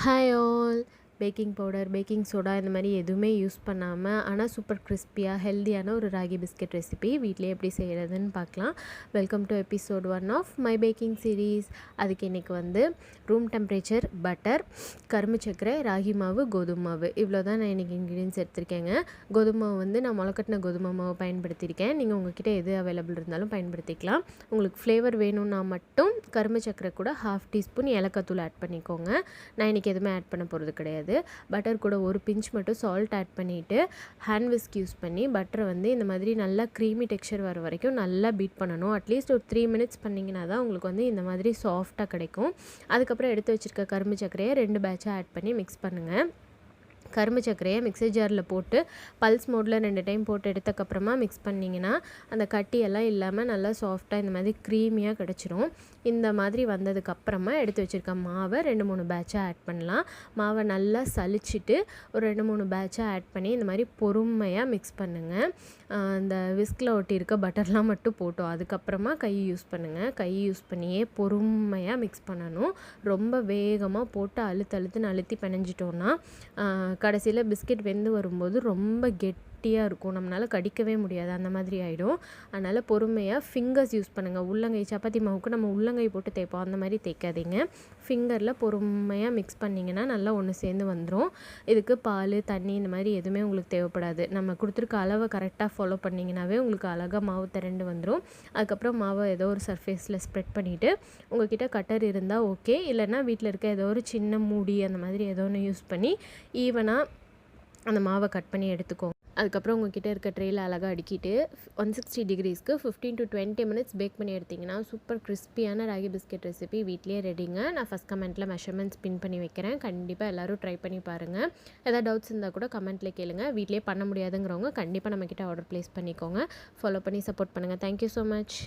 Hi all. Baking powder, baking soda இந்த மாதிரி எதுவுமே யூஸ் பண்ணாமல் ஆனால் சூப்பர் கிறிஸ்பியாக ஹெல்த்தியான ஒரு ராகி பிஸ்கெட் ரெசிபி வீட்டிலே எப்படி செய்கிறதுன்னு பார்க்கலாம். Welcome to episode 1 of my baking series. அதுக்கு இன்றைக்கி வந்து ரூம் டெம்பரேச்சர் பட்டர், கரும்பு சர்க்கரை, ராகி மாவு, கோதுமை மாவு இவ்வளோ தான் நான் இன்றைக்கி இன்க்ரீடியன்ஸ் எடுத்திருக்கேங்க. கோதுமை மாவு வந்து நான் முளைக்கட்டின கோதுமை மாவு பயன்படுத்தியிருக்கேன். நீங்கள் உங்கள்கிட்ட எது அவைலபிள் இருந்தாலும் பயன்படுத்திக்கலாம். உங்களுக்கு ஃப்ளேவர் வேணும்னா மட்டும் கரும்பு சர்க்கரை கூட 1/2 டீஸ்பூன் ஏலக்காய் தூள் ஆட் பண்ணிக்கோங்க. நான் இன்றைக்கி எதுவுமே ஆட் பண்ண போகிறது கிடையாது. பட்டர் கூட ஒரு பிஞ்ச் மட்டும் சால்ட் ஆட் பண்ணிவிட்டு ஹேண்ட் விஸ்க் யூஸ் பண்ணி பட்டரை வந்து இந்த மாதிரி நல்லா க்ரீமி டெக்ஸ்சர் வர வரைக்கும் நல்லா பீட் பண்ணணும். அட்லீஸ்ட் ஒரு 3 மினிட்ஸ் பண்ணிங்கன்னா தான் உங்களுக்கு வந்து இந்த மாதிரி சாஃப்டாக கிடைக்கும். அதுக்கப்புறம் எடுத்து வச்சுருக்க கரும்பு சர்க்கரையை 2 பேட்சாக ஆட் பண்ணி மிக்ஸ் பண்ணுங்கள். கரும்பு சர்க்கரையை மிக்ஸர் ஜாரில் போட்டு பல்ஸ் மோடில் 2 டைம் போட்டு எடுத்தக்கப்புறமா மிக்ஸ் பண்ணிங்கன்னா அந்த கட்டியெல்லாம் இல்லாமல் நல்லா சாஃப்டாக இந்த மாதிரி க்ரீமியாக கிடச்சிரும். இந்த மாதிரி வந்ததுக்கப்புறமா எடுத்து வச்சுருக்க மாவை 2-3 பேட்சாக ஆட் பண்ணலாம். மாவை நல்லா சலிச்சிட்டு ஒரு 2-3 பேட்சாக ஆட் பண்ணி இந்த மாதிரி பொறுமையாக மிக்ஸ் பண்ணுங்கள். அந்த விஸ்கில் ஒட்டியிருக்க பட்டர்லாம் மட்டும் போட்டோம். அதுக்கப்புறமா கை யூஸ் பண்ணுங்கள். கை யூஸ் பண்ணியே பொறுமையாக மிக்ஸ் பண்ணணும். ரொம்ப வேகமாக போட்டு அழுத்துன்னு அழுத்தி பிணைஞ்சிட்டோன்னா கடைசியில் பிஸ்கெட் வெந்து வரும்போது ரொம்ப கெட்டியாக இருக்கும். நம்மளால் கடிக்கவே முடியாது, அந்த மாதிரி ஆகிடும். அதனால் பொறுமையாக ஃபிங்கர்ஸ் யூஸ் பண்ணுங்கள். உள்ளங்கை சப்பாத்தி மாவுக்கு நம்ம உள்ளங்கை போட்டு தேய்ப்போம், அந்த மாதிரி தேய்க்காதீங்க. ஃபிங்கரில் பொறுமையாக மிக்ஸ் பண்ணிங்கன்னா நல்லா ஒன்று சேர்ந்து வந்துடும். இதுக்கு பால், தண்ணி இந்த மாதிரி எதுவுமே உங்களுக்கு தேவைப்படாது. நம்ம கொடுத்துருக்க அளவை கரெக்டாக ஃபாலோ பண்ணிங்கனாவே உங்களுக்கு அழகாக மாவு திரண்டு வந்துடும். அதுக்கப்புறம் மாவை ஏதோ ஒரு சர்ஃபேஸில் ஸ்ப்ரெட் பண்ணிவிட்டு உங்கள்கிட்ட கட்டர் இருந்தால் ஓகே, இல்லைன்னா வீட்டில் இருக்க ஏதோ ஒரு சின்ன மூடி அந்த மாதிரி ஏதோ ஒன்று யூஸ் பண்ணி ஈவனாக அந்த மாவை கட் பண்ணி எடுத்துக்கோங்க. அதுக்கப்புறம் உங்கள்கிட்ட இருக்க ட்ரேயில் அழகாக அடுக்கிட்டு 160 டிகிரிஸ்க்கு 15 to 20 மினிட்ஸ் பேக் பண்ணி எடுத்திங்கன்னா சூப்பர் கிறிஸ்பியான ராகி பிஸ்கெட் ரெசிபி வீட்லேயே ரெடிங்க. நான் ஃபஸ்ட் கமெண்ட்டில் மெஷர்மெண்ட்ஸ் பின் பண்ணி வைக்கிறேன். கண்டிப்பாக எல்லோரும் ட்ரை பண்ணி பாருங்கள். ஏதாவது டவுட்ஸ் இருந்தால் கூட கமெண்ட்டில் கேளுங்க. வீட்லேயே பண்ண முடியாதுங்கிறவங்க கண்டிப்பாக நம்மக்கிட்ட ஆர்டர் ப்ளேஸ் பண்ணிக்கோங்க. ஃபாலோ பண்ணி சப்போர்ட் பண்ணுங்கள். Thank you so much.